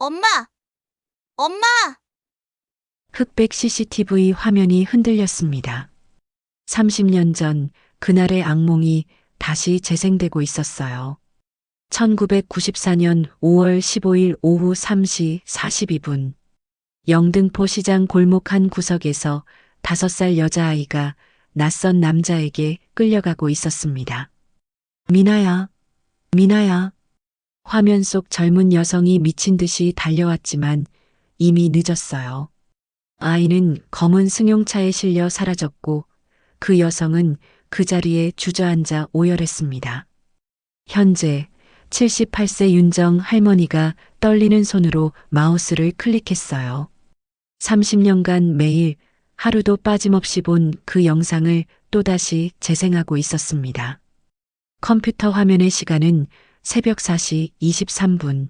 엄마! 엄마! 흑백 CCTV 화면이 흔들렸습니다. 30년 전 그날의 악몽이 다시 재생되고 있었어요. 1994년 5월 15일 오후 3시 42분. 영등포 시장 골목 한 구석에서 5살 여자아이가 낯선 남자에게 끌려가고 있었습니다. 미나야, 미나야. 화면 속 젊은 여성이 미친 듯이 달려왔지만 이미 늦었어요. 아이는 검은 승용차에 실려 사라졌고 그 여성은 그 자리에 주저앉아 오열했습니다. 현재 78세 윤정 할머니가 떨리는 손으로 마우스를 클릭했어요. 30년간 매일 하루도 빠짐없이 본 그 영상을 또다시 재생하고 있었습니다. 컴퓨터 화면의 시간은 새벽 4시 23분.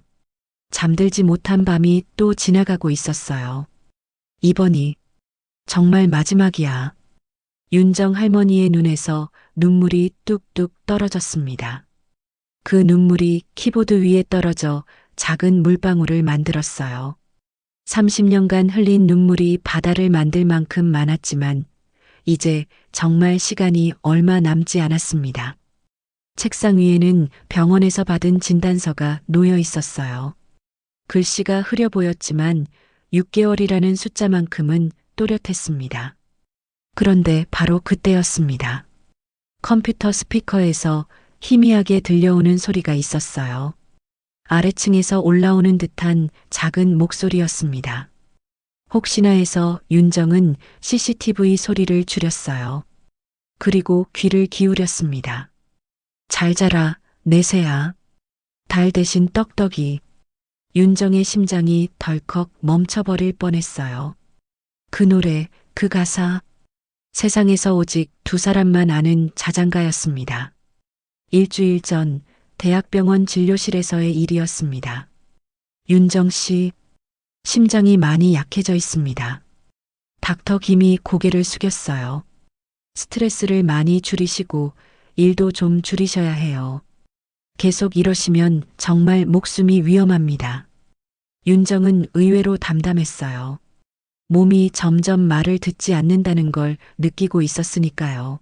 잠들지 못한 밤이 또 지나가고 있었어요. 이번이 정말 마지막이야. 윤정 할머니의 눈에서 눈물이 뚝뚝 떨어졌습니다. 그 눈물이 키보드 위에 떨어져 작은 물방울을 만들었어요. 30년간 흘린 눈물이 바다를 만들 만큼 많았지만 이제 정말 시간이 얼마 남지 않았습니다. 책상 위에는 병원에서 받은 진단서가 놓여 있었어요. 글씨가 흐려 보였지만 6개월이라는 숫자만큼은 또렷했습니다. 그런데 바로 그때였습니다. 컴퓨터 스피커에서 희미하게 들려오는 소리가 있었어요. 아래층에서 올라오는 듯한 작은 목소리였습니다. 혹시나 해서 윤정은 CCTV 소리를 줄였어요. 그리고 귀를 기울였습니다. 잘 자라, 내 새야. 달 대신 떡떡이. 윤정의 심장이 덜컥 멈춰버릴 뻔했어요. 그 노래, 그 가사. 세상에서 오직 두 사람만 아는 자장가였습니다. 일주일 전 대학병원 진료실에서의 일이었습니다. 윤정 씨, 심장이 많이 약해져 있습니다. 닥터 김이 고개를 숙였어요. 스트레스를 많이 줄이시고 일도 좀 줄이셔야 해요. 계속 이러시면 정말 목숨이 위험합니다. 윤정은 의외로 담담했어요. 몸이 점점 말을 듣지 않는다는 걸 느끼고 있었으니까요.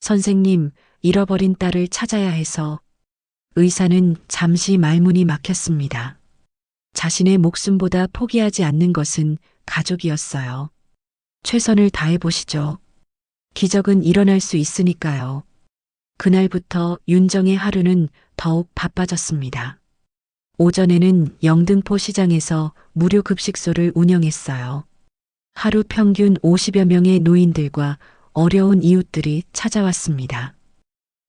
선생님, 잃어버린 딸을 찾아야 해서. 의사는 잠시 말문이 막혔습니다. 자신의 목숨보다 포기하지 않는 것은 가족이었어요. 최선을 다해 보시죠. 기적은 일어날 수 있으니까요. 그날부터 윤정의 하루는 더욱 바빠졌습니다. 오전에는 영등포 시장에서 무료 급식소를 운영했어요. 하루 평균 50여 명의 노인들과 어려운 이웃들이 찾아왔습니다.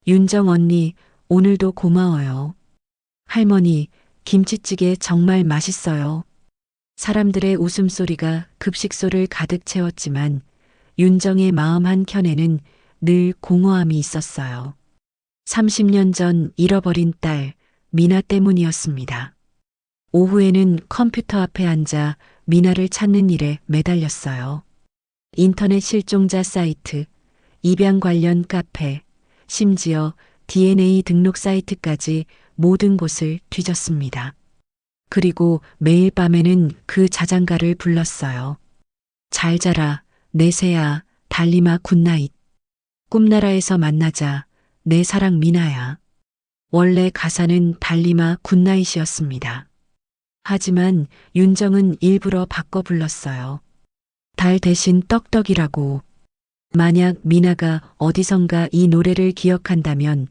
윤정 언니, 오늘도 고마워요. 할머니, 김치찌개 정말 맛있어요. 사람들의 웃음소리가 급식소를 가득 채웠지만 윤정의 마음 한켠에는 늘 공허함이 있었어요. 30년 전 잃어버린 딸, 미나 때문이었습니다. 오후에는 컴퓨터 앞에 앉아 미나를 찾는 일에 매달렸어요. 인터넷 실종자 사이트, 입양 관련 카페, 심지어 DNA 등록 사이트까지 모든 곳을 뒤졌습니다. 그리고 매일 밤에는 그 자장가를 불렀어요. 잘 자라, 내 새야, 달리마 굿나잇. 꿈나라에서 만나자, 내 사랑 미나야. 원래 가사는 달리마 굿나잇이었습니다. 하지만 윤정은 일부러 바꿔 불렀어요. 달 대신 떡떡이라고. 만약 미나가 어디선가 이 노래를 기억한다면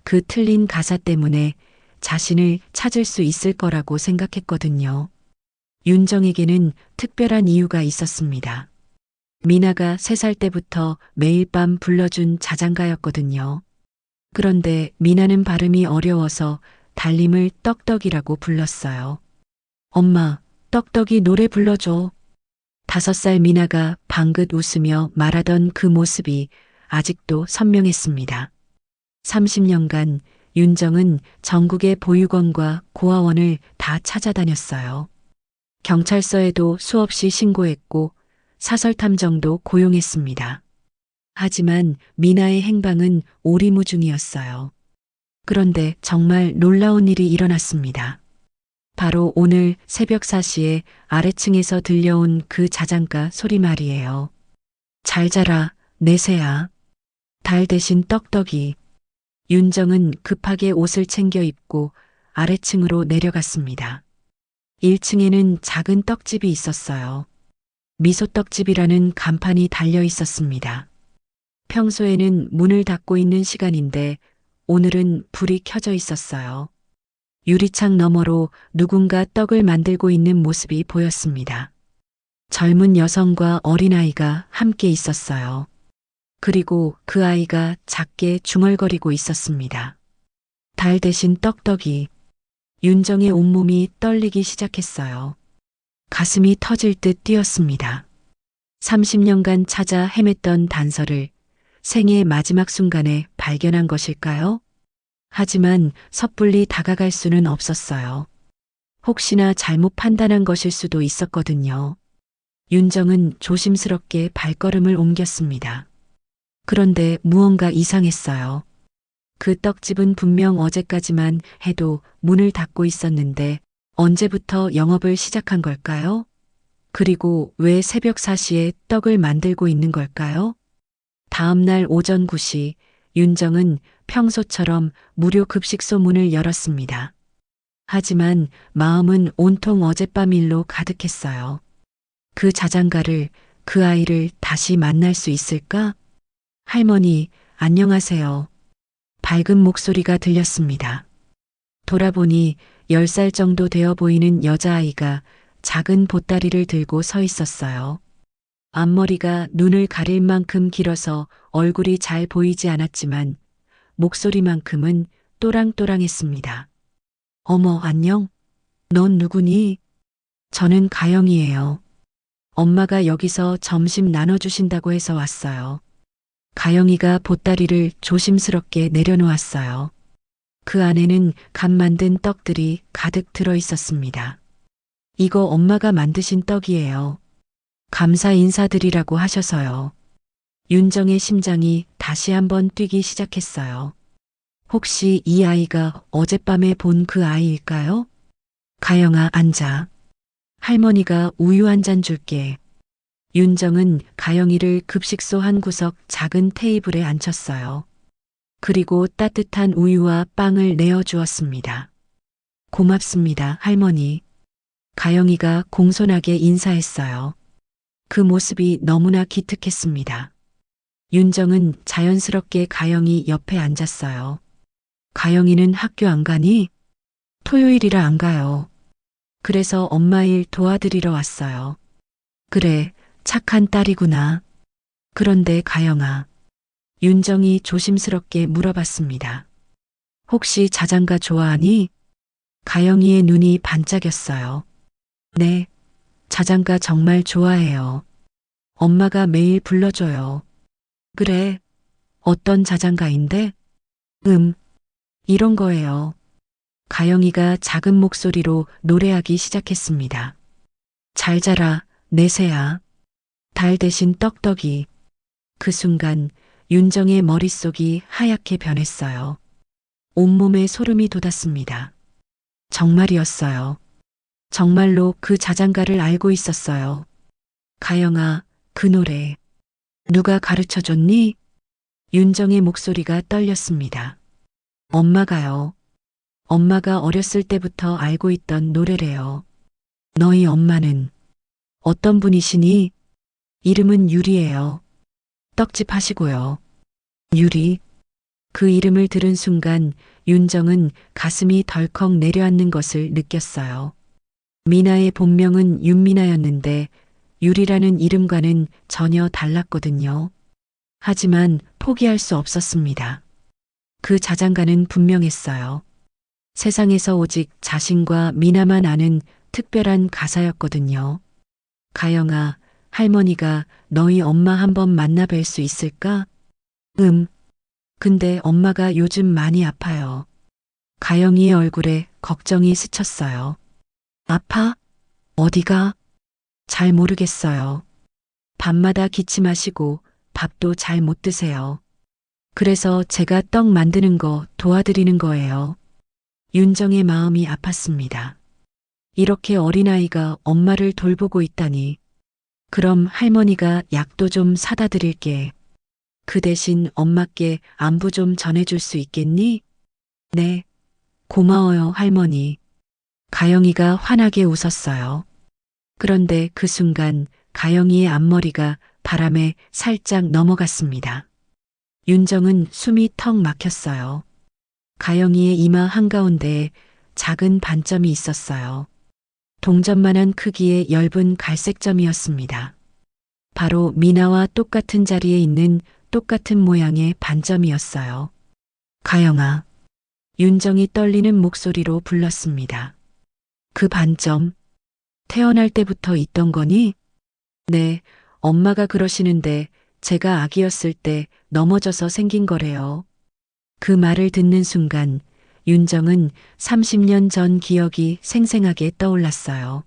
그 틀린 가사 때문에 자신을 찾을 수 있을 거라고 생각했거든요. 윤정에게는 특별한 이유가 있었습니다. 미나가 3살 때부터 매일 밤 불러준 자장가였거든요. 그런데 미나는 발음이 어려워서 달림을 떡떡이라고 불렀어요. 엄마, 떡떡이 노래 불러줘. 5살 미나가 방긋 웃으며 말하던 그 모습이 아직도 선명했습니다. 30년간 윤정은 전국의 보육원과 고아원을 다 찾아다녔어요. 경찰서에도 수없이 신고했고 사설탐정도 고용했습니다. 하지만 미나의 행방은 오리무중이었어요. 그런데 정말 놀라운 일이 일어났습니다. 바로 오늘 새벽 4시에 아래층에서 들려온 그 자장가 소리 말이에요. 잘 자라, 내 새야. 달 대신 떡떡이. 윤정은 급하게 옷을 챙겨 입고 아래층으로 내려갔습니다. 1층에는 작은 떡집이 있었어요. 미소떡집이라는 간판이 달려 있었습니다. 평소에는 문을 닫고 있는 시간인데 오늘은 불이 켜져 있었어요. 유리창 너머로 누군가 떡을 만들고 있는 모습이 보였습니다. 젊은 여성과 어린아이가 함께 있었어요. 그리고 그 아이가 작게 중얼거리고 있었습니다. 달 대신 떡떡이. 윤정의 온몸이 떨리기 시작했어요. 가슴이 터질 듯 뛰었습니다. 30년간 찾아 헤맸던 단서를 생애의 마지막 순간에 발견한 것일까요? 하지만 섣불리 다가갈 수는 없었어요. 혹시나 잘못 판단한 것일 수도 있었거든요. 윤정은 조심스럽게 발걸음을 옮겼습니다. 그런데 무언가 이상했어요. 그 떡집은 분명 어제까지만 해도 문을 닫고 있었는데 언제부터 영업을 시작한 걸까요? 그리고 왜 새벽 4시에 떡을 만들고 있는 걸까요? 다음 날 오전 9시 윤정은 평소처럼 무료 급식소 문을 열었습니다. 하지만 마음은 온통 어젯밤 일로 가득했어요. 그 자장가를, 그 아이를 다시 만날 수 있을까? 할머니, 안녕하세요. 밝은 목소리가 들렸습니다. 돌아보니 10살 정도 되어 보이는 여자아이가 작은 보따리를 들고 서 있었어요. 앞머리가 눈을 가릴 만큼 길어서 얼굴이 잘 보이지 않았지만 목소리만큼은 또랑또랑했습니다. 어머, 안녕? 넌 누구니? 저는 가영이에요. 엄마가 여기서 점심 나눠주신다고 해서 왔어요. 가영이가 보따리를 조심스럽게 내려놓았어요. 그 안에는 갓 만든 떡들이 가득 들어 있었습니다. 이거 엄마가 만드신 떡이에요. 감사 인사드리라고 하셔서요. 윤정의 심장이 다시 한번 뛰기 시작했어요. 혹시 이 아이가 어젯밤에 본 그 아이일까요? 가영아, 앉아. 할머니가 우유 한 잔 줄게. 윤정은 가영이를 급식소 한 구석 작은 테이블에 앉혔어요. 그리고 따뜻한 우유와 빵을 내어 주었습니다. 고맙습니다, 할머니. 가영이가 공손하게 인사했어요. 그 모습이 너무나 기특했습니다. 윤정은 자연스럽게 가영이 옆에 앉았어요. 가영이는 학교 안 가니? 토요일이라 안 가요. 그래서 엄마 일 도와드리러 왔어요. 그래, 착한 딸이구나. 그런데 가영아. 윤정이 조심스럽게 물어봤습니다. 혹시 자장가 좋아하니? 가영이의 눈이 반짝였어요. 네, 자장가 정말 좋아해요. 엄마가 매일 불러줘요. 그래, 어떤 자장가인데? 이런 거예요. 가영이가 작은 목소리로 노래하기 시작했습니다. 잘 자라, 내 새야. 달 대신 떡떡이. 그 순간 윤정의 머릿속이 하얗게 변했어요. 온몸에 소름이 돋았습니다. 정말이었어요. 정말로 그 자장가를 알고 있었어요. 가영아, 그 노래. 누가 가르쳐 줬니? 윤정의 목소리가 떨렸습니다. 엄마가요. 엄마가 어렸을 때부터 알고 있던 노래래요. 너희 엄마는 어떤 분이시니? 이름은 유리예요. 떡집 하시고요. 유리. 그 이름을 들은 순간 윤정은 가슴이 덜컥 내려앉는 것을 느꼈어요. 미나의 본명은 윤미나였는데 유리라는 이름과는 전혀 달랐거든요. 하지만 포기할 수 없었습니다. 그 자장가는 분명했어요. 세상에서 오직 자신과 미나만 아는 특별한 가사였거든요. 가영아, 할머니가 너희 엄마 한번 만나 뵐 수 있을까? 근데 엄마가 요즘 많이 아파요. 가영이의 얼굴에 걱정이 스쳤어요. 아파? 어디가? 잘 모르겠어요. 밤마다 기침하시고 밥도 잘 못 드세요. 그래서 제가 떡 만드는 거 도와드리는 거예요. 윤정의 마음이 아팠습니다. 이렇게 어린아이가 엄마를 돌보고 있다니. 그럼 할머니가 약도 좀 사다 드릴게. 그 대신 엄마께 안부 좀 전해줄 수 있겠니? 네, 고마워요, 할머니. 가영이가 환하게 웃었어요. 그런데 그 순간 가영이의 앞머리가 바람에 살짝 넘어갔습니다. 윤정은 숨이 턱 막혔어요. 가영이의 이마 한가운데에 작은 반점이 있었어요. 동전만한 크기의 엷은 갈색점이었습니다. 바로 미나와 똑같은 자리에 있는 똑같은 모양의 반점이었어요. 가영아, 윤정이 떨리는 목소리로 불렀습니다. 그 반점, 태어날 때부터 있던 거니? 네, 엄마가 그러시는데 제가 아기였을 때 넘어져서 생긴 거래요. 그 말을 듣는 순간 윤정은 30년 전 기억이 생생하게 떠올랐어요.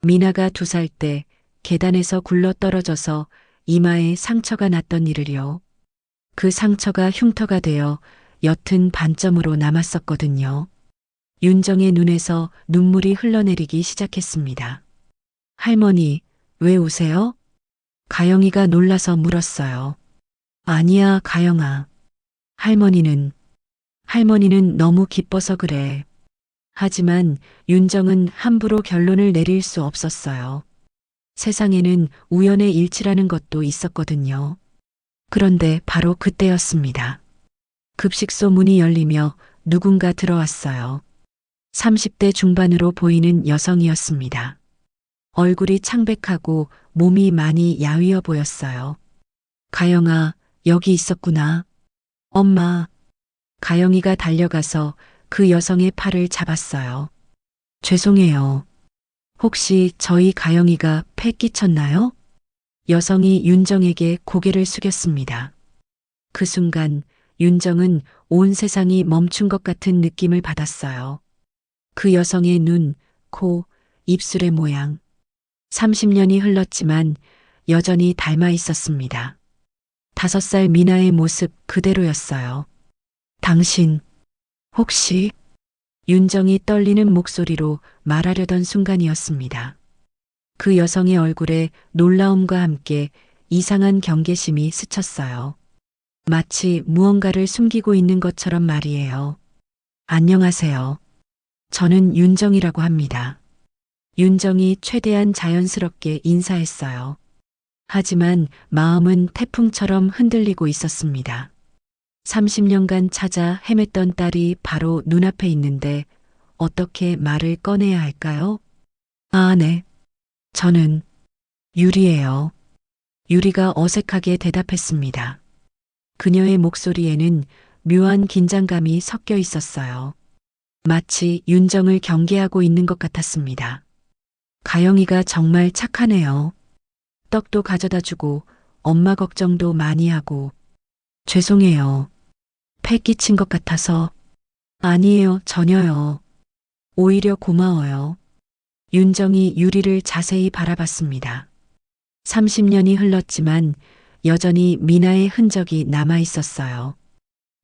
미나가 2살 때 계단에서 굴러 떨어져서 이마에 상처가 났던 일을요. 그 상처가 흉터가 되어 옅은 반점으로 남았었거든요. 윤정의 눈에서 눈물이 흘러내리기 시작했습니다. 할머니, 왜 우세요? 가영이가 놀라서 물었어요. 아니야, 가영아. 할머니는 너무 기뻐서 그래. 하지만 윤정은 함부로 결론을 내릴 수 없었어요. 세상에는 우연의 일치라는 것도 있었거든요. 그런데 바로 그때였습니다. 급식소 문이 열리며 누군가 들어왔어요. 30대 중반으로 보이는 여성이었습니다. 얼굴이 창백하고 몸이 많이 야위어 보였어요. 가영아, 여기 있었구나. 엄마. 가영이가 달려가서 그 여성의 팔을 잡았어요. 죄송해요. 혹시 저희 가영이가 패 끼쳤나요? 여성이 윤정에게 고개를 숙였습니다. 그 순간 윤정은 온 세상이 멈춘 것 같은 느낌을 받았어요. 그 여성의 눈, 코, 입술의 모양. 30년이 흘렀지만 여전히 닮아 있었습니다. 5살 미나의 모습 그대로였어요. 당신, 혹시? 윤정이 떨리는 목소리로 말하려던 순간이었습니다. 그 여성의 얼굴에 놀라움과 함께 이상한 경계심이 스쳤어요. 마치 무언가를 숨기고 있는 것처럼 말이에요. 안녕하세요. 저는 윤정이라고 합니다. 윤정이 최대한 자연스럽게 인사했어요. 하지만 마음은 태풍처럼 흔들리고 있었습니다. 30년간 찾아 헤맸던 딸이 바로 눈앞에 있는데 어떻게 말을 꺼내야 할까요? 아, 네. 저는 유리예요. 유리가 어색하게 대답했습니다. 그녀의 목소리에는 묘한 긴장감이 섞여 있었어요. 마치 윤정을 경계하고 있는 것 같았습니다. 가영이가 정말 착하네요. 떡도 가져다 주고 엄마 걱정도 많이 하고. 죄송해요. 패 끼친 것 같아서. 아니에요, 전혀요. 오히려 고마워요. 윤정이 유리를 자세히 바라봤습니다. 30년이 흘렀지만 여전히 미나의 흔적이 남아 있었어요.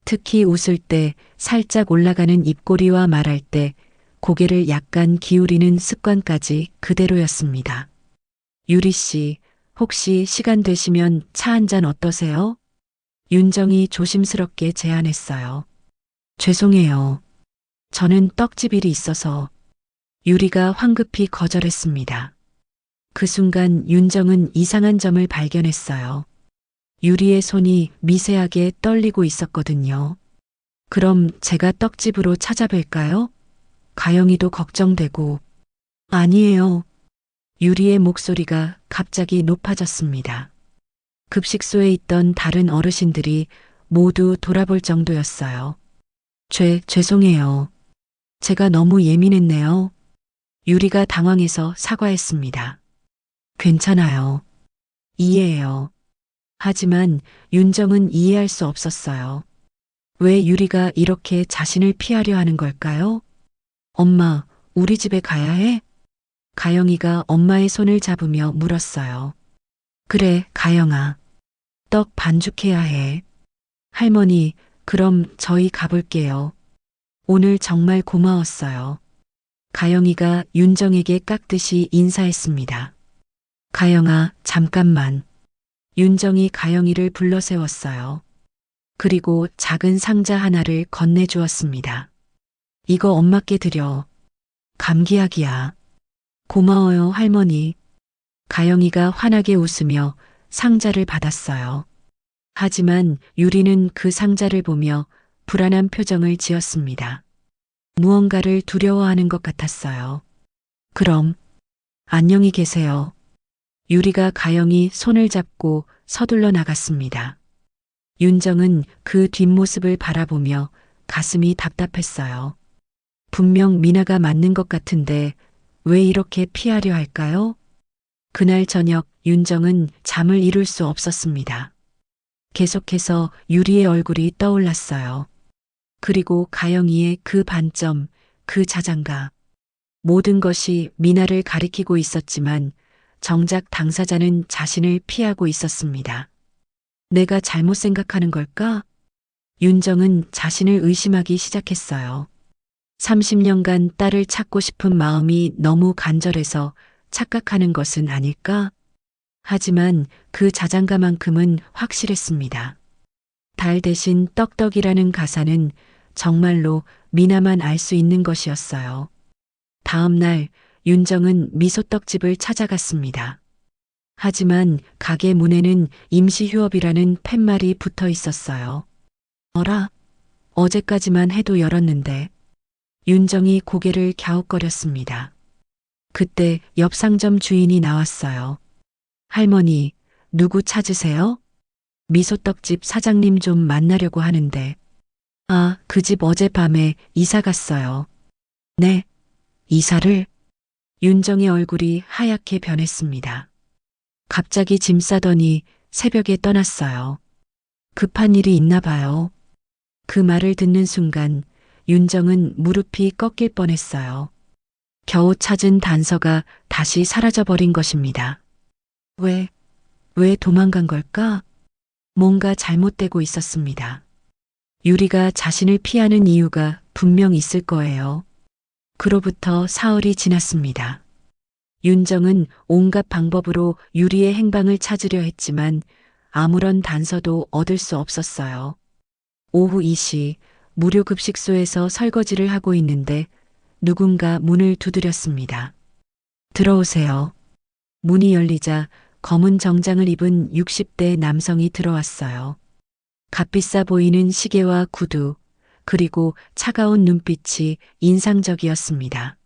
특히 웃을 때 살짝 올라가는 입꼬리와 말할 때 고개를 약간 기울이는 습관까지 그대로였습니다. 유리 씨, 혹시 시간 되시면 차 한 잔 어떠세요? 윤정이 조심스럽게 제안했어요. 죄송해요. 저는 떡집 일이 있어서. 유리가 황급히 거절했습니다. 그 순간 윤정은 이상한 점을 발견했어요. 유리의 손이 미세하게 떨리고 있었거든요. 그럼 제가 떡집으로 찾아뵐까요? 가영이도 걱정되고. 아니에요. 유리의 목소리가 갑자기 높아졌습니다. 급식소에 있던 다른 어르신들이 모두 돌아볼 정도였어요. 죄송해요. 제가 너무 예민했네요. 유리가 당황해서 사과했습니다. 괜찮아요. 이해해요. 하지만 윤정은 이해할 수 없었어요. 왜 유리가 이렇게 자신을 피하려 하는 걸까요? 엄마, 우리 집에 가야 해? 가영이가 엄마의 손을 잡으며 물었어요. 그래, 가영아. 떡 반죽해야 해. 할머니, 그럼 저희 가볼게요. 오늘 정말 고마웠어요. 가영이가 윤정에게 깍듯이 인사했습니다. 가영아, 잠깐만. 윤정이 가영이를 불러 세웠어요. 그리고 작은 상자 하나를 건네주었습니다. 이거 엄마께 드려. 감기약이야. 고마워요, 할머니. 가영이가 환하게 웃으며 상자를 받았어요. 하지만 유리는 그 상자를 보며 불안한 표정을 지었습니다. 무언가를 두려워하는 것 같았어요. 그럼, 안녕히 계세요. 유리가 가영이 손을 잡고 서둘러 나갔습니다. 윤정은 그 뒷모습을 바라보며 가슴이 답답했어요. 분명 미나가 맞는 것 같은데 왜 이렇게 피하려 할까요? 그날 저녁 윤정은 잠을 이룰 수 없었습니다. 계속해서 유리의 얼굴이 떠올랐어요. 그리고 가영이의 그 반점, 그 자장가. 모든 것이 미나를 가리키고 있었지만 정작 당사자는 자신을 피하고 있었습니다. 내가 잘못 생각하는 걸까? 윤정은 자신을 의심하기 시작했어요. 30년간 딸을 찾고 싶은 마음이 너무 간절해서 착각하는 것은 아닐까? 하지만 그 자장가만큼은 확실했습니다. 달 대신 떡떡이라는 가사는 정말로 미나만 알 수 있는 것이었어요. 다음 날 윤정은 미소떡집을 찾아갔습니다. 하지만 가게 문에는 임시휴업이라는 팻말이 붙어 있었어요. 어라? 어제까지만 해도 열었는데. 윤정이 고개를 갸웃거렸습니다. 그때 옆 상점 주인이 나왔어요. 할머니, 누구 찾으세요? 미소떡집 사장님 좀 만나려고 하는데. 아, 그 집 어젯밤에 이사 갔어요. 네, 이사를? 윤정의 얼굴이 하얗게 변했습니다. 갑자기 짐 싸더니 새벽에 떠났어요. 급한 일이 있나 봐요. 그 말을 듣는 순간 윤정은 무릎이 꺾일 뻔했어요. 겨우 찾은 단서가 다시 사라져버린 것입니다. 왜 도망간 걸까? 뭔가 잘못되고 있었습니다. 유리가 자신을 피하는 이유가 분명 있을 거예요. 그로부터 사흘이 지났습니다. 윤정은 온갖 방법으로 유리의 행방을 찾으려 했지만 아무런 단서도 얻을 수 없었어요. 오후 2시 무료급식소에서 설거지를 하고 있는데 누군가 문을 두드렸습니다. 들어오세요. 문이 열리자 검은 정장을 입은 60대 남성이 들어왔어요. 값비싸 보이는 시계와 구두, 그리고 차가운 눈빛이 인상적이었습니다.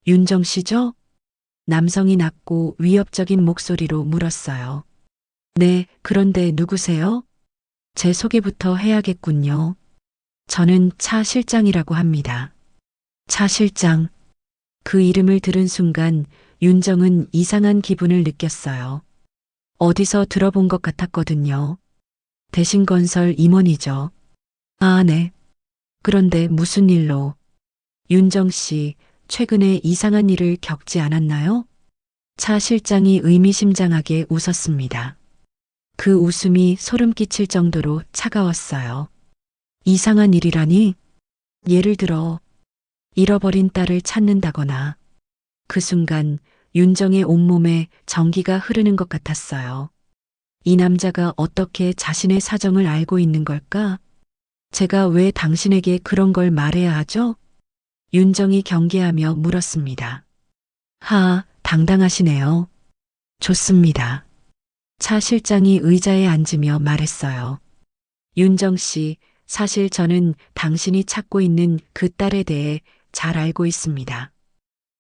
윤정 씨죠? 남성이 낮고 위협적인 목소리로 물었어요. 네, 그런데 누구세요? 제 소개부터 해야겠군요. 저는 차 실장이라고 합니다. 차 실장. 그 이름을 들은 순간 윤정은 이상한 기분을 느꼈어요. 어디서 들어본 것 같았거든요. 대신건설 임원이죠. 아, 네. 그런데 무슨 일로? 윤정 씨, 최근에 이상한 일을 겪지 않았나요? 차 실장이 의미심장하게 웃었습니다. 그 웃음이 소름 끼칠 정도로 차가웠어요. 이상한 일이라니? 예를 들어, 잃어버린 딸을 찾는다거나. 그 순간 윤정의 온몸에 전기가 흐르는 것 같았어요. 이 남자가 어떻게 자신의 사정을 알고 있는 걸까? 제가 왜 당신에게 그런 걸 말해야 하죠? 윤정이 경계하며 물었습니다. 당당하시네요. 좋습니다. 차 실장이 의자에 앉으며 말했어요. 윤정 씨, 사실 저는 당신이 찾고 있는 그 딸에 대해 잘 알고 있습니다.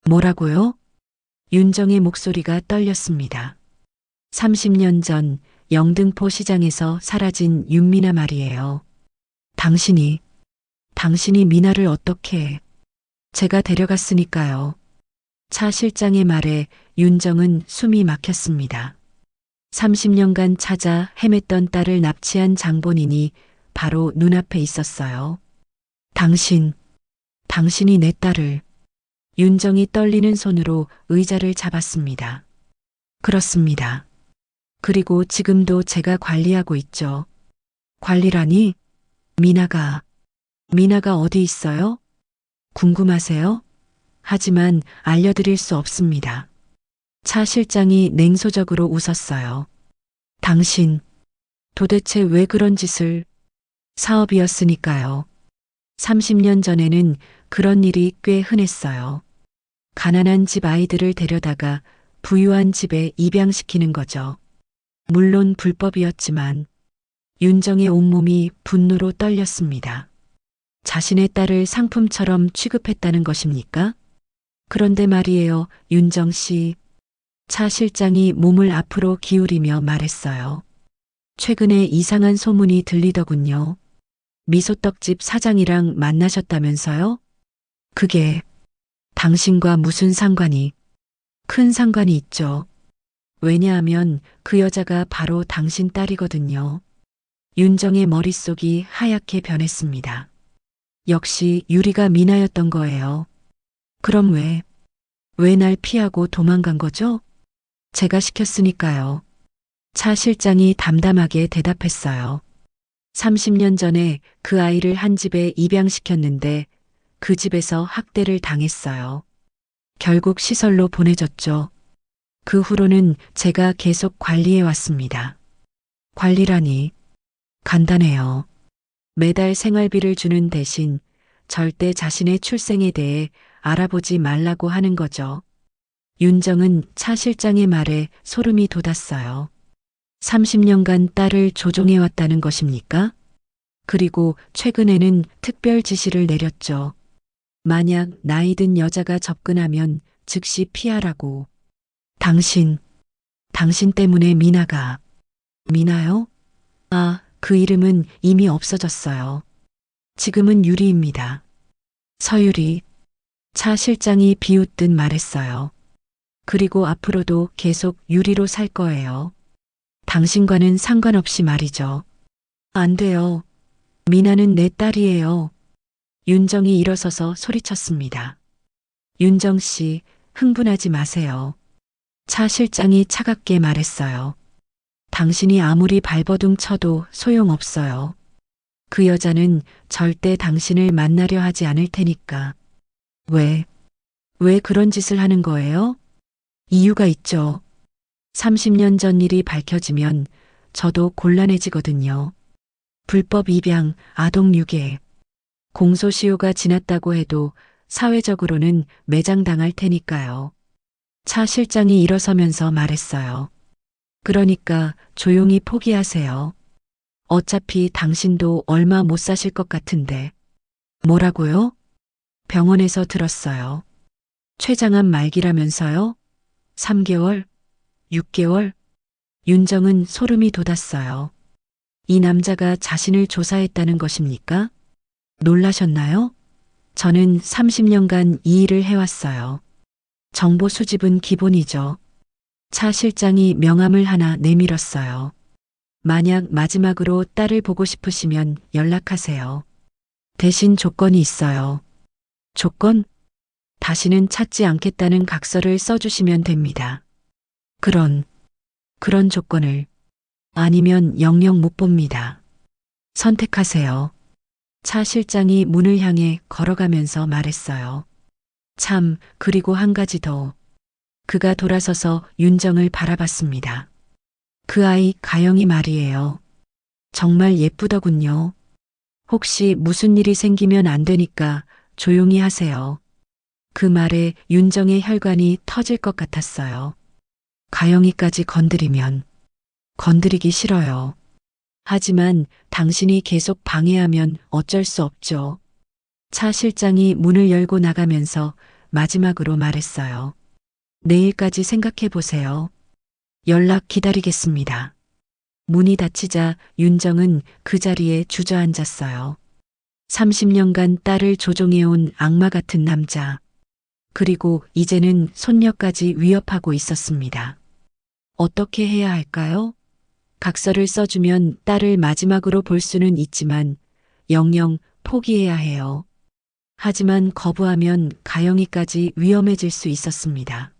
뭐라고요? 윤정의 목소리가 떨렸습니다. 30년 전 영등포 시장에서 사라진 윤미나 말이에요. 당신이 미나를 어떻게... 제가 데려갔으니까요. 차 실장의 말에 윤정은 숨이 막혔습니다. 30년간 찾아 헤맸던 딸을 납치한 장본인이 바로 눈앞에 있었어요. 당신이 내 딸을... 윤정이 떨리는 손으로 의자를 잡았습니다. 그렇습니다. 그리고 지금도 제가 관리하고 있죠. 관리라니? 미나가 어디 있어요? 궁금하세요? 하지만 알려드릴 수 없습니다. 차 실장이 냉소적으로 웃었어요. 당신, 도대체 왜 그런 짓을? 사업이었으니까요. 30년 전에는 그런 일이 꽤 흔했어요. 가난한 집 아이들을 데려다가 부유한 집에 입양시키는 거죠. 물론 불법이었지만 윤정의 온몸이 분노로 떨렸습니다. 자신의 딸을 상품처럼 취급했다는 것입니까? 그런데 말이에요, 윤정 씨. 차 실장이 몸을 앞으로 기울이며 말했어요. 최근에 이상한 소문이 들리더군요. 미소떡집 사장이랑 만나셨다면서요? 그게 당신과 무슨 상관이? 큰 상관이 있죠. 왜냐하면 그 여자가 바로 당신 딸이거든요. 윤정의 머릿속이 하얗게 변했습니다. 역시 유리가 미나였던 거예요. 그럼 왜 날 피하고 도망간 거죠? 제가 시켰으니까요. 차 실장이 담담하게 대답했어요. 30년 전에 그 아이를 한 집에 입양시켰는데 그 집에서 학대를 당했어요. 결국 시설로 보내졌죠. 그 후로는 제가 계속 관리해 왔습니다. 관리라니 간단해요. 매달 생활비를 주는 대신 절대 자신의 출생에 대해 알아보지 말라고 하는 거죠. 윤정은 차 실장의 말에 소름이 돋았어요. 30년간 딸을 조종해 왔다는 것입니까? 그리고 최근에는 특별 지시를 내렸죠. 만약 나이 든 여자가 접근하면 즉시 피하라고. 당신 때문에 미나요? 아, 그 이름은 이미 없어졌어요. 지금은 유리입니다. 서유리, 차 실장이 비웃듯 말했어요. 그리고 앞으로도 계속 유리로 살 거예요. 당신과는 상관없이 말이죠. 안 돼요. 미나는 내 딸이에요. 윤정이 일어서서 소리쳤습니다. 윤정 씨, 흥분하지 마세요. 차 실장이 차갑게 말했어요. 당신이 아무리 발버둥 쳐도 소용없어요. 그 여자는 절대 당신을 만나려 하지 않을 테니까. 왜 그런 짓을 하는 거예요? 이유가 있죠. 30년 전 일이 밝혀지면 저도 곤란해지거든요. 불법 입양, 아동 유괴. 공소시효가 지났다고 해도 사회적으로는 매장당할 테니까요. 차 실장이 일어서면서 말했어요. 그러니까 조용히 포기하세요. 어차피 당신도 얼마 못 사실 것 같은데. 뭐라고요? 병원에서 들었어요. 췌장암 말기라면서요? 3개월? 6개월? 윤정은 소름이 돋았어요. 이 남자가 자신을 조사했다는 것입니까? 놀라셨나요? 저는 30년간 이 일을 해왔어요. 정보 수집은 기본이죠. 차 실장이 명함을 하나 내밀었어요. 만약 마지막으로 딸을 보고 싶으시면 연락하세요. 대신 조건이 있어요. 조건? 다시는 찾지 않겠다는 각서를 써주시면 됩니다. 그런 조건을 아니면 영영 못 봅니다. 선택하세요. 차 실장이 문을 향해 걸어가면서 말했어요. 참, 그리고 한 가지 더. 그가 돌아서서 윤정을 바라봤습니다. 그 아이 가영이 말이에요. 정말 예쁘더군요. 혹시 무슨 일이 생기면 안 되니까 조용히 하세요. 그 말에 윤정의 혈관이 터질 것 같았어요. 가영이까지 건드리기 싫어요. 하지만 당신이 계속 방해하면 어쩔 수 없죠. 차 실장이 문을 열고 나가면서 마지막으로 말했어요. 내일까지 생각해 보세요. 연락 기다리겠습니다. 문이 닫히자 윤정은 그 자리에 주저앉았어요. 30년간 딸을 조종해온 악마 같은 남자. 그리고 이제는 손녀까지 위협하고 있었습니다. 어떻게 해야 할까요? 각서를 써주면 딸을 마지막으로 볼 수는 있지만 영영 포기해야 해요. 하지만 거부하면 가영이까지 위험해질 수 있었습니다.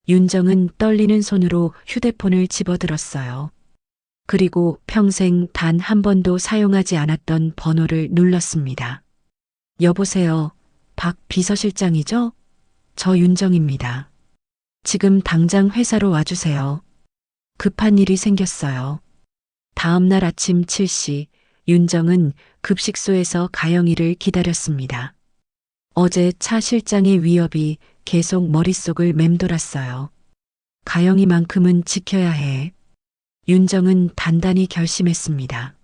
윤정은 떨리는 손으로 휴대폰을 집어들었어요. 그리고 평생 단 한 번도 사용하지 않았던 번호를 눌렀습니다. 여보세요, 박 비서실장이죠? 저 윤정입니다. 지금 당장 회사로 와주세요. 급한 일이 생겼어요. 다음 날 아침 7시, 윤정은 급식소에서 가영이를 기다렸습니다. 어제 차 실장의 위협이 계속 머릿속을 맴돌았어요. 가영이만큼은 지켜야 해. 윤정은 단단히 결심했습니다.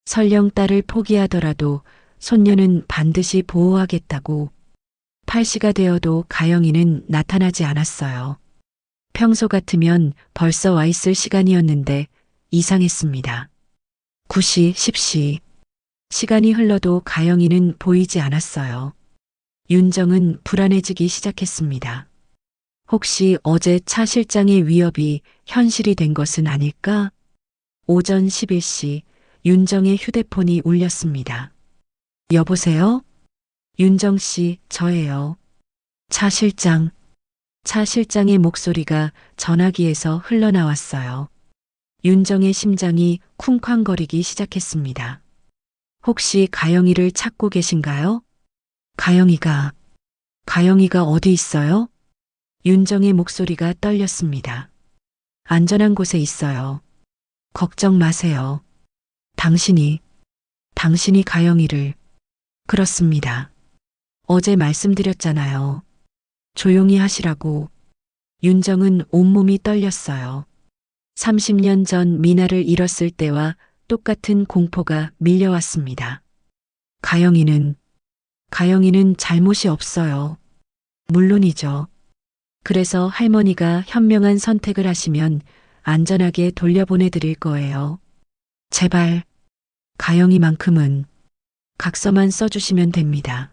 설령 딸을 포기하더라도 손녀는 반드시 보호하겠다고. 8시가 되어도 가영이는 나타나지 않았어요. 평소 같으면 벌써 와 있을 시간이었는데 이상했습니다. 9시, 10시. 시간이 흘러도 가영이는 보이지 않았어요. 윤정은 불안해지기 시작했습니다. 혹시 어제 차 실장의 위협이 현실이 된 것은 아닐까? 오전 11시 윤정의 휴대폰이 울렸습니다. 여보세요? 윤정 씨, 저예요. 차 실장. 차 실장의 목소리가 전화기에서 흘러나왔어요. 윤정의 심장이 쿵쾅거리기 시작했습니다. 혹시 가영이를 찾고 계신가요? 가영이가 어디 있어요? 윤정의 목소리가 떨렸습니다. 안전한 곳에 있어요. 걱정 마세요. 당신이 가영이를. 그렇습니다. 어제 말씀드렸잖아요. 조용히 하시라고. 윤정은 온몸이 떨렸어요. 30년 전 미나를 잃었을 때와 똑같은 공포가 밀려왔습니다. 가영이는 잘못이 없어요. 물론이죠. 그래서 할머니가 현명한 선택을 하시면 안전하게 돌려보내드릴 거예요. 제발, 가영이만큼은 각서만 써주시면 됩니다.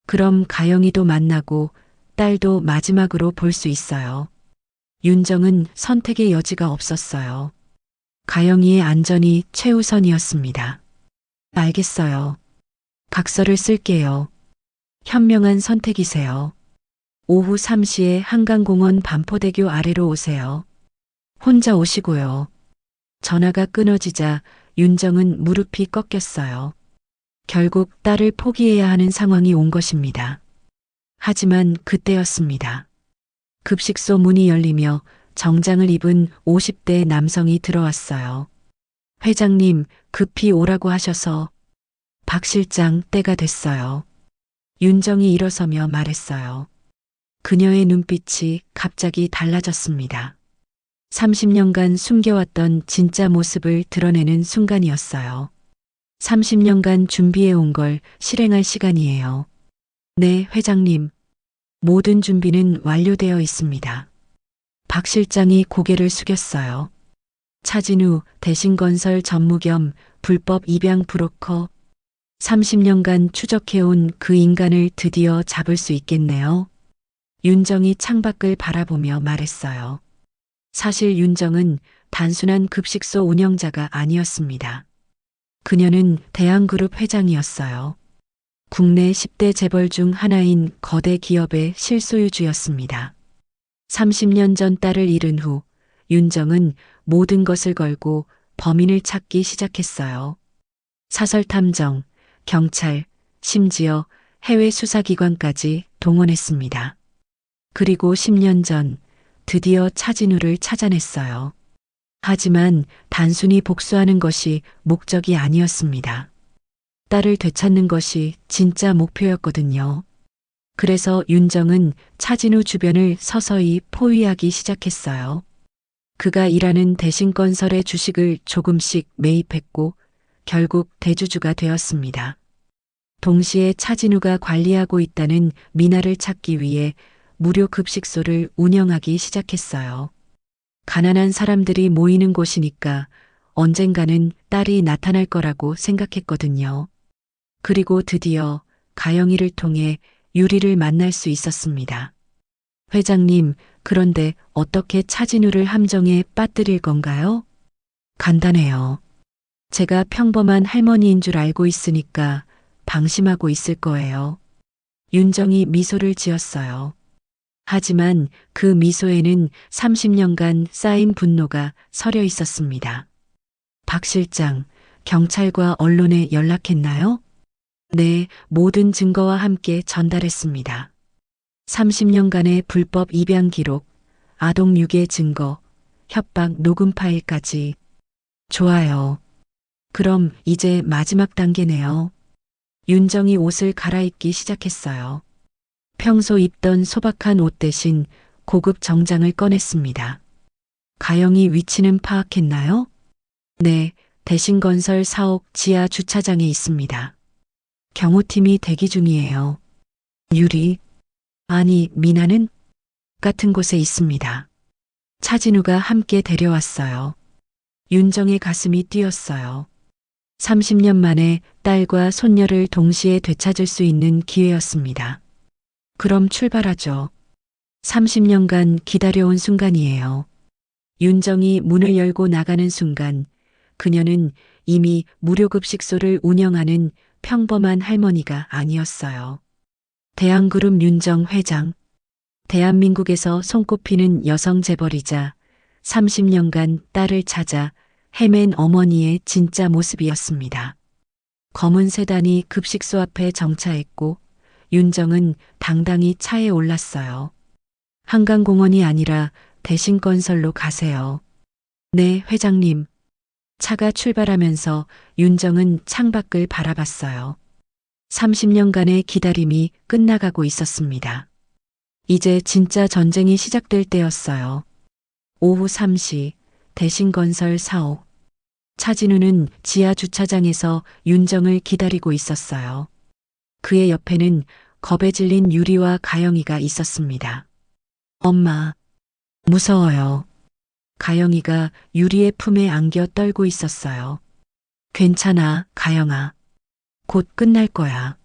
그럼 가영이도 만나고 딸도 마지막으로 볼 수 있어요. 윤정은 선택의 여지가 없었어요. 가영이의 안전이 최우선이었습니다. 알겠어요. 각서를 쓸게요. 현명한 선택이세요. 오후 3시에 한강공원 반포대교 아래로 오세요. 혼자 오시고요. 전화가 끊어지자 윤정은 무릎이 꺾였어요. 결국 딸을 포기해야 하는 상황이 온 것입니다. 하지만 그때였습니다. 급식소 문이 열리며 정장을 입은 50대 남성이 들어왔어요. 회장님, 급히 오라고 하셔서. 박 실장, 때가 됐어요. 윤정이 일어서며 말했어요. 그녀의 눈빛이 갑자기 달라졌습니다. 30년간 숨겨왔던 진짜 모습을 드러내는 순간이었어요. 30년간 준비해온 걸 실행할 시간이에요. 네, 회장님. 모든 준비는 완료되어 있습니다. 박 실장이 고개를 숙였어요. 차진우 대신건설 전무 겸 불법 입양 브로커. 30년간 추적해온 그 인간을 드디어 잡을 수 있겠네요. 윤정이 창밖을 바라보며 말했어요. 사실 윤정은 단순한 급식소 운영자가 아니었습니다. 그녀는 대한그룹 회장이었어요. 국내 10대 재벌 중 하나인 거대 기업의 실소유주였습니다. 30년 전 딸을 잃은 후 윤정은 모든 것을 걸고 범인을 찾기 시작했어요. 사설탐정, 경찰, 심지어 해외 수사기관까지 동원했습니다. 그리고 10년 전 드디어 차진우를 찾아냈어요. 하지만 단순히 복수하는 것이 목적이 아니었습니다. 딸을 되찾는 것이 진짜 목표였거든요. 그래서 윤정은 차진우 주변을 서서히 포위하기 시작했어요. 그가 일하는 대신건설의 주식을 조금씩 매입했고 결국 대주주가 되었습니다. 동시에 차진우가 관리하고 있다는 미나를 찾기 위해 무료 급식소를 운영하기 시작했어요. 가난한 사람들이 모이는 곳이니까 언젠가는 딸이 나타날 거라고 생각했거든요. 그리고 드디어 가영이를 통해 유리를 만날 수 있었습니다. 회장님, 그런데 어떻게 차진우를 함정에 빠뜨릴 건가요? 간단해요. 제가 평범한 할머니인 줄 알고 있으니까 방심하고 있을 거예요. 윤정이 미소를 지었어요. 하지만 그 미소에는 30년간 쌓인 분노가 서려 있었습니다. 박 실장, 경찰과 언론에 연락했나요? 네, 모든 증거와 함께 전달했습니다. 30년간의 불법 입양 기록, 아동 유괴 증거, 협박 녹음 파일까지. 좋아요. 그럼 이제 마지막 단계네요. 윤정이 옷을 갈아입기 시작했어요. 평소 입던 소박한 옷 대신 고급 정장을 꺼냈습니다. 가영이 위치는 파악했나요? 네, 대신건설 4억 지하 주차장에 있습니다. 경호팀이 대기 중이에요. 유리, 아니, 미나는 같은 곳에 있습니다. 차진우가 함께 데려왔어요. 윤정의 가슴이 뛰었어요. 30년 만에 딸과 손녀를 동시에 되찾을 수 있는 기회였습니다. 그럼 출발하죠. 30년간 기다려온 순간이에요. 윤정이 문을 열고 나가는 순간 그녀는 이미 무료급식소를 운영하는 평범한 할머니가 아니었어요. 대한그룹 윤정 회장, 대한민국에서 손꼽히는 여성 재벌이자 30년간 딸을 찾아 헤맨 어머니의 진짜 모습이었습니다. 검은 세단이 급식소 앞에 정차했고 윤정은 당당히 차에 올랐어요. 한강공원이 아니라 대신건설로 가세요. 네, 회장님. 차가 출발하면서 윤정은 창밖을 바라봤어요. 30년간의 기다림이 끝나가고 있었습니다. 이제 진짜 전쟁이 시작될 때였어요. 오후 3시 대신건설 4호. 차진우는 지하 주차장에서 윤정을 기다리고 있었어요. 그의 옆에는 겁에 질린 유리와 가영이가 있었습니다. 엄마, 무서워요. 가영이가 유리의 품에 안겨 떨고 있었어요. 괜찮아, 가영아. 곧 끝날 거야.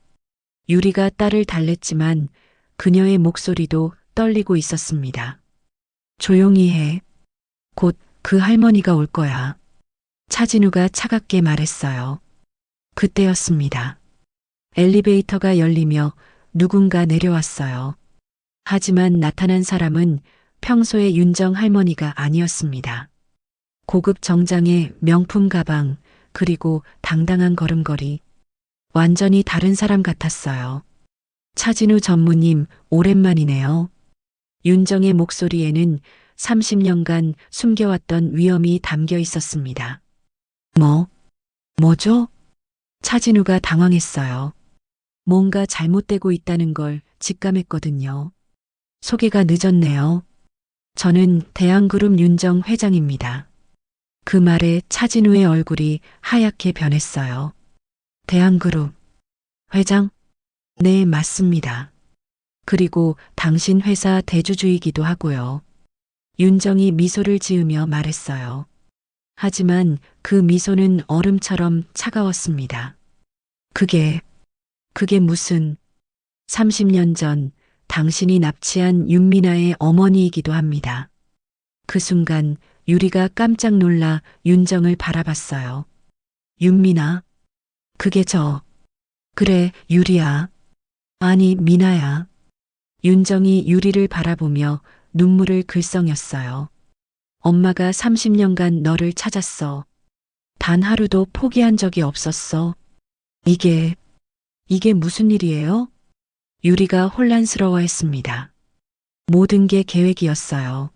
유리가 딸을 달랬지만 그녀의 목소리도 떨리고 있었습니다. 조용히 해. 곧 그 할머니가 올 거야. 차진우가 차갑게 말했어요. 그때였습니다. 엘리베이터가 열리며 누군가 내려왔어요. 하지만 나타난 사람은 평소의 윤정 할머니가 아니었습니다. 고급 정장에 명품 가방, 그리고 당당한 걸음걸이. 완전히 다른 사람 같았어요. 차진우 전무님, 오랜만이네요. 윤정의 목소리에는 30년간 숨겨왔던 위험이 담겨 있었습니다. 뭐죠? 차진우가 당황했어요. 뭔가 잘못되고 있다는 걸 직감했거든요. 소개가 늦었네요. 저는 대한그룹 윤정 회장입니다. 그 말에 차진우의 얼굴이 하얗게 변했어요. 대한그룹 회장? 네, 맞습니다. 그리고 당신 회사 대주주이기도 하고요. 윤정이 미소를 지으며 말했어요. 하지만 그 미소는 얼음처럼 차가웠습니다. 그게 무슨 30년 전 당신이 납치한 윤미나의 어머니이기도 합니다. 그 순간 유리가 깜짝 놀라 윤정을 바라봤어요. 윤미나? 그게 그래, 유리야. 아니, 미나야. 윤정이 유리를 바라보며 눈물을 글썽였어요. 엄마가 30년간 너를 찾았어. 단 하루도 포기한 적이 없었어. 이게 무슨 일이에요? 유리가 혼란스러워했습니다. 모든 게 계획이었어요.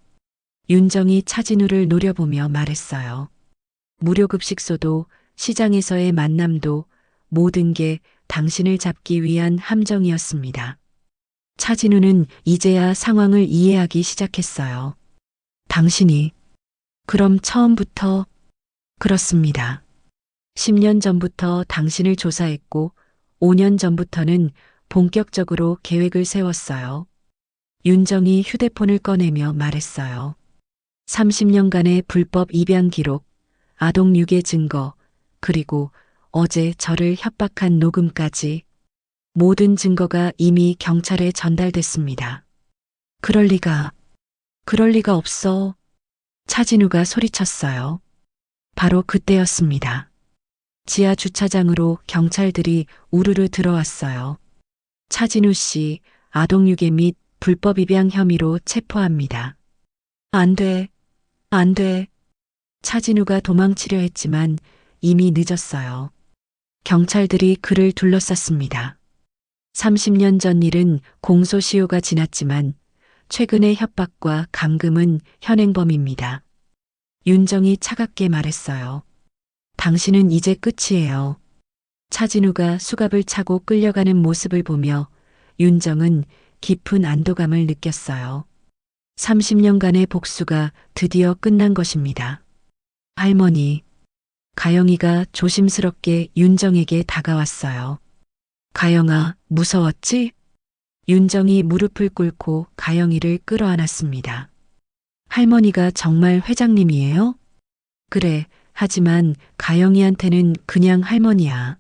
윤정이 차진우를 노려보며 말했어요. 무료급식소도 시장에서의 만남도 모든 게 당신을 잡기 위한 함정이었습니다. 차진우는 이제야 상황을 이해하기 시작했어요. 당신이 그럼 처음부터 그렇습니다. 10년 전부터 당신을 조사했고 5년 전부터는 본격적으로 계획을 세웠어요. 윤정이 휴대폰을 꺼내며 말했어요. 30년간의 불법 입양 기록, 아동 유괴 증거, 그리고 어제 저를 협박한 녹음까지 모든 증거가 이미 경찰에 전달됐습니다. 그럴 리가 없어. 차진우가 소리쳤어요. 바로 그때였습니다. 지하 주차장으로 경찰들이 우르르 들어왔어요. 차진우 씨 아동유괴 및 불법 입양 혐의로 체포합니다. 안 돼. 차진우가 도망치려 했지만 이미 늦었어요. 경찰들이 그를 둘러쌌습니다. 30년 전 일은 공소시효가 지났지만 최근의 협박과 감금은 현행범입니다. 윤정이 차갑게 말했어요. 당신은 이제 끝이에요. 차진우가 수갑을 차고 끌려가는 모습을 보며 윤정은 깊은 안도감을 느꼈어요. 30년간의 복수가 드디어 끝난 것입니다. 할머니, 가영이가 조심스럽게 윤정에게 다가왔어요. 가영아, 무서웠지? 윤정이 무릎을 꿇고 가영이를 끌어안았습니다. 할머니가 정말 회장님이에요? 그래, 하지만 가영이한테는 그냥 할머니야.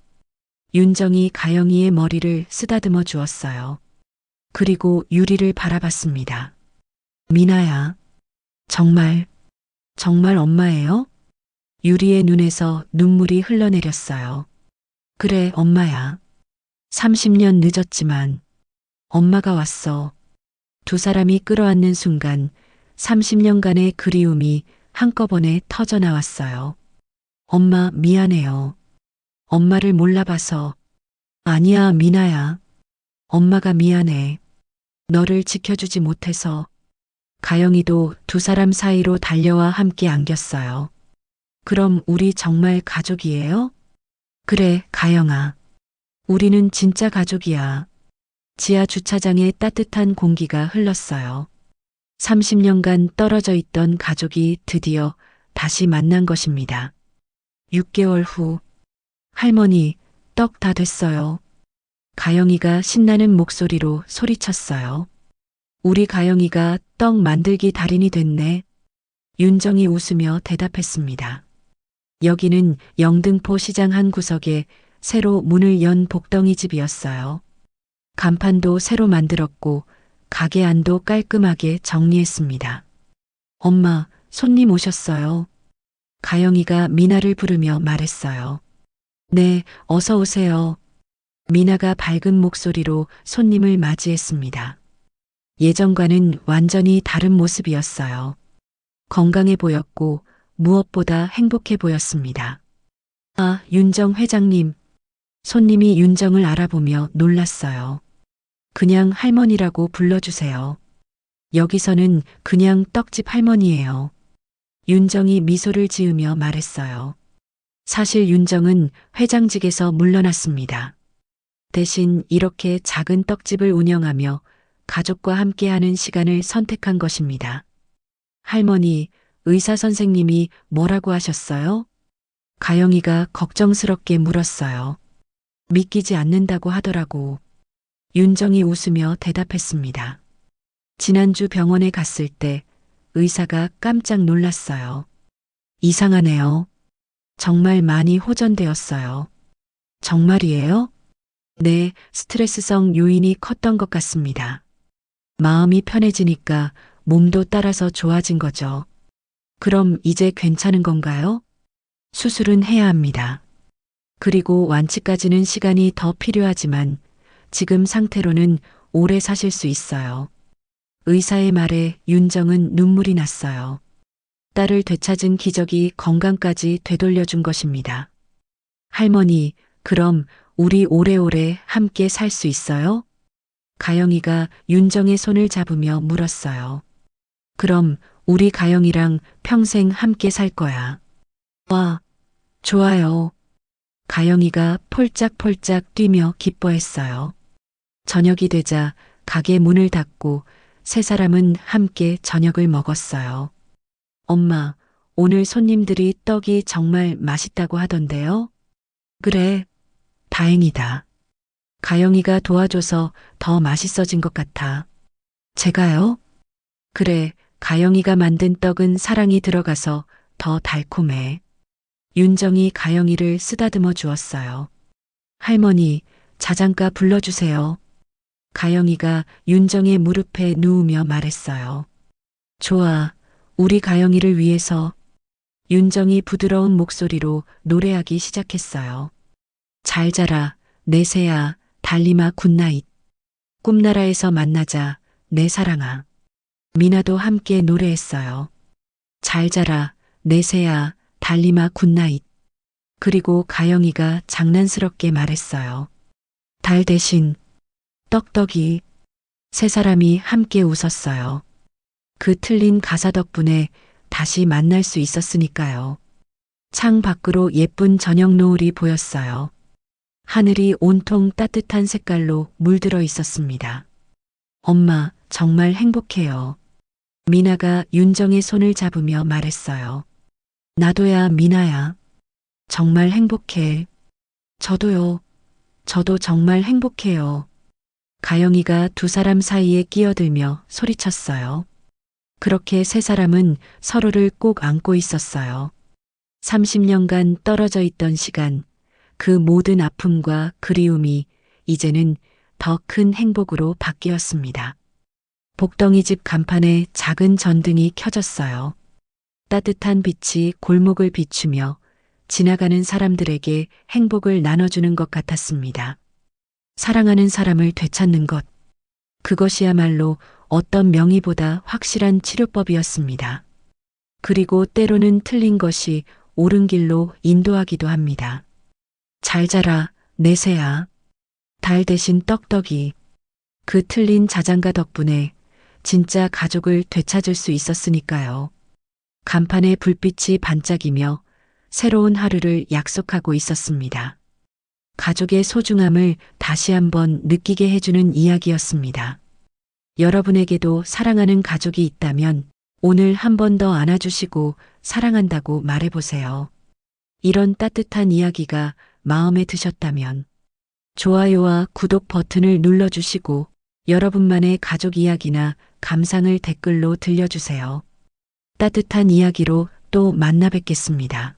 윤정이 가영이의 머리를 쓰다듬어 주었어요. 그리고 유리를 바라봤습니다. 미나야, 정말 엄마예요? 유리의 눈에서 눈물이 흘러내렸어요. 그래, 엄마야. 30년 늦었지만 엄마가 왔어. 두 사람이 끌어안는 순간 30년간의 그리움이 한꺼번에 터져 나왔어요. 엄마, 미안해요. 엄마를 몰라봐서. 아니야, 미나야. 엄마가 미안해. 너를 지켜주지 못해서. 가영이도 두 사람 사이로 달려와 함께 안겼어요. 그럼 우리 정말 가족이에요? 그래, 가영아. 우리는 진짜 가족이야. 지하 주차장에 따뜻한 공기가 흘렀어요. 30년간 떨어져 있던 가족이 드디어 다시 만난 것입니다. 6개월 후, 할머니, 떡 다 됐어요. 가영이가 신나는 목소리로 소리쳤어요. 우리 가영이가 떡 만들기 달인이 됐네. 윤정이 웃으며 대답했습니다. 여기는 영등포 시장 한 구석에 새로 문을 연 복덩이 집이었어요. 간판도 새로 만들었고 가게 안도 깔끔하게 정리했습니다. 엄마, 손님 오셨어요. 가영이가 미나를 부르며 말했어요. 네, 어서 오세요. 미나가 밝은 목소리로 손님을 맞이했습니다. 예전과는 완전히 다른 모습이었어요. 건강해 보였고 무엇보다 행복해 보였습니다. 아, 윤정 회장님. 손님이 윤정을 알아보며 놀랐어요. 그냥 할머니라고 불러주세요. 여기서는 그냥 떡집 할머니예요. 윤정이 미소를 지으며 말했어요. 사실 윤정은 회장직에서 물러났습니다. 대신 이렇게 작은 떡집을 운영하며 가족과 함께하는 시간을 선택한 것입니다. 할머니, 의사 선생님이 뭐라고 하셨어요? 가영이가 걱정스럽게 물었어요. 믿기지 않는다고 하더라고. 윤정이 웃으며 대답했습니다. 지난주 병원에 갔을 때 의사가 깜짝 놀랐어요. 이상하네요. 정말 많이 호전되었어요. 정말이에요? 네, 스트레스성 요인이 컸던 것 같습니다. 마음이 편해지니까 몸도 따라서 좋아진 거죠. 그럼 이제 괜찮은 건가요? 수술은 해야 합니다. 그리고 완치까지는 시간이 더 필요하지만 지금 상태로는 오래 사실 수 있어요. 의사의 말에 윤정은 눈물이 났어요. 딸을 되찾은 기적이 건강까지 되돌려준 것입니다. 할머니, 그럼 우리 오래오래 함께 살 수 있어요? 가영이가 윤정의 손을 잡으며 물었어요. 그럼 우리 가영이랑 평생 함께 살 거야. 와, 좋아요. 가영이가 폴짝폴짝 뛰며 기뻐했어요. 저녁이 되자 가게 문을 닫고 세 사람은 함께 저녁을 먹었어요. 엄마, 오늘 손님들이 떡이 정말 맛있다고 하던데요? 그래, 다행이다. 가영이가 도와줘서 더 맛있어진 것 같아. 제가요? 그래, 가영이가 만든 떡은 사랑이 들어가서 더 달콤해. 윤정이 가영이를 쓰다듬어 주었어요. 할머니, 자장가 불러주세요. 가영이가 윤정의 무릎에 누우며 말했어요. 좋아, 우리 가영이를 위해서. 윤정이 부드러운 목소리로 노래하기 시작했어요. 잘 자라, 내 새야, 달리마 굿나잇. 꿈나라에서 만나자, 내 사랑아. 미나도 함께 노래했어요. 잘 자라, 내 새야, 달리마 굿나잇. 그리고 가영이가 장난스럽게 말했어요. 달 대신 떡떡이. 세 사람이 함께 웃었어요. 그 틀린 가사 덕분에 다시 만날 수 있었으니까요. 창 밖으로 예쁜 저녁 노을이 보였어요. 하늘이 온통 따뜻한 색깔로 물들어 있었습니다. 엄마, 정말 행복해요. 미나가 윤정의 손을 잡으며 말했어요. 나도야, 미나야. 정말 행복해. 저도요. 저도 정말 행복해요. 가영이가 두 사람 사이에 끼어들며 소리쳤어요. 그렇게 세 사람은 서로를 꼭 안고 있었어요. 30년간 떨어져 있던 시간, 그 모든 아픔과 그리움이 이제는 더 큰 행복으로 바뀌었습니다. 복덩이 집 간판에 작은 전등이 켜졌어요. 따뜻한 빛이 골목을 비추며 지나가는 사람들에게 행복을 나눠주는 것 같았습니다. 사랑하는 사람을 되찾는 것. 그것이야말로 어떤 명의보다 확실한 치료법이었습니다. 그리고 때로는 틀린 것이 옳은 길로 인도하기도 합니다. 잘 자라, 내 새야. 달 대신 떡떡이. 그 틀린 자장가 덕분에 진짜 가족을 되찾을 수 있었으니까요. 간판에 불빛이 반짝이며 새로운 하루를 약속하고 있었습니다. 가족의 소중함을 다시 한번 느끼게 해주는 이야기였습니다. 여러분에게도 사랑하는 가족이 있다면 오늘 한 번 더 안아주시고 사랑한다고 말해보세요. 이런 따뜻한 이야기가 마음에 드셨다면 좋아요와 구독 버튼을 눌러주시고 여러분만의 가족 이야기나 감상을 댓글로 들려주세요. 따뜻한 이야기로 또 만나 뵙겠습니다.